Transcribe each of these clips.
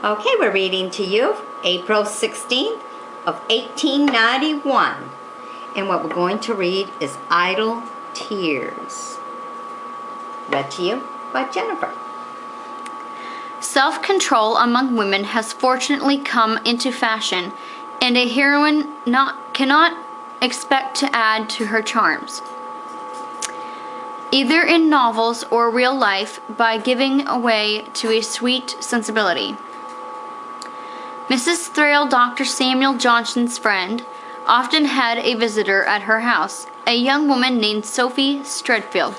Okay, we're reading to you April 16th of 1891. And what we're going to read is Idle Tears. Read to you by Jennifer. Self-control among women has fortunately come into fashion, and a heroine cannot expect to add to her charms, either in novels or real life, by giving way to a sweet sensibility. Mrs. Thrale, Dr. Samuel Johnson's friend, often had a visitor at her house, a young woman named Sophie Stredfield,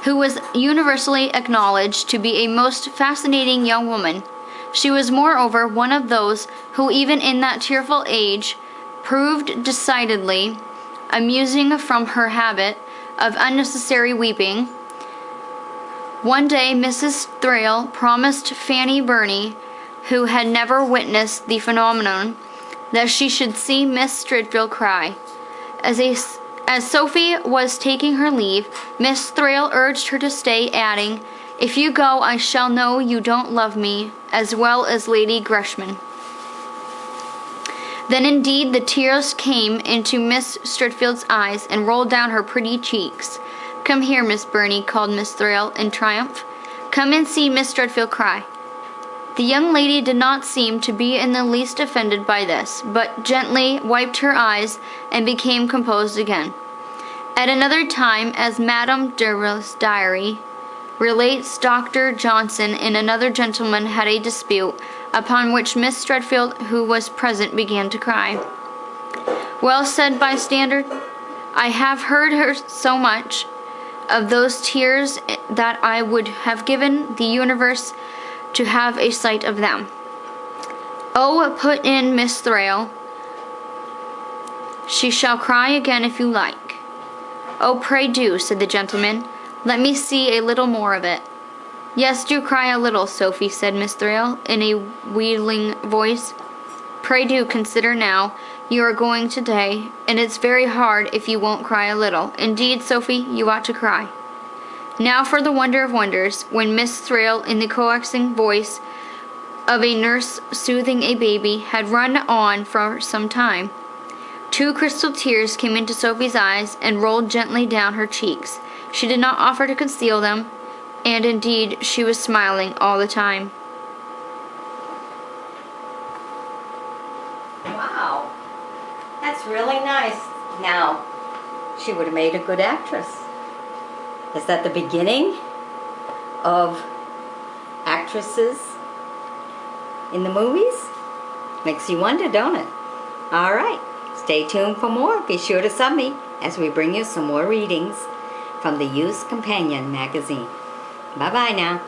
who was universally acknowledged to be a most fascinating young woman. She was moreover one of those who, even in that tearful age, proved decidedly amusing from her habit of unnecessary weeping. One day Mrs. Thrale promised Fanny Burney, who had never witnessed the phenomenon, that she should see Miss Stredfield cry. As Sophie was taking her leave, Miss Thrale urged her to stay, adding, "If you go, I shall know you don't love me as well as Lady Gresham." Then indeed the tears came into Miss Stredfield's eyes and rolled down her pretty cheeks. "Come here, Miss Burney," called Miss Thrale in triumph. "Come and see Miss Stredfield cry." The young lady did not seem to be in the least offended by this, but gently wiped her eyes and became composed again. At another time, as Madame Derville's diary relates, Dr. Johnson and another gentleman had a dispute, upon which Miss Stredfield, who was present, began to cry. "Well," said bystander, "I have heard her so much of those tears that I would have given the universe to have a sight of them." "Oh," put in Miss Thrale, "she shall cry again if you like." "Oh, pray do," said the gentleman. "Let me see a little more of it." "Yes, do cry a little, Sophie," said Miss Thrale in a wheedling voice. "Pray do consider now. You are going today, and it's very hard if you won't cry a little. Indeed, Sophie, you ought to cry." Now for the wonder of wonders, when Miss Thrale, in the coaxing voice of a nurse soothing a baby, had run on for some time, 2 crystal tears came into Sophie's eyes and rolled gently down her cheeks. She did not offer to conceal them, and indeed she was smiling all the time. Wow, that's really nice. Now, she would have made a good actress. Is that the beginning of actresses in the movies? Makes you wonder, don't it? All right, stay tuned for more. Be sure to sub me as we bring you some more readings from the Youth's Companion magazine. Bye-bye now.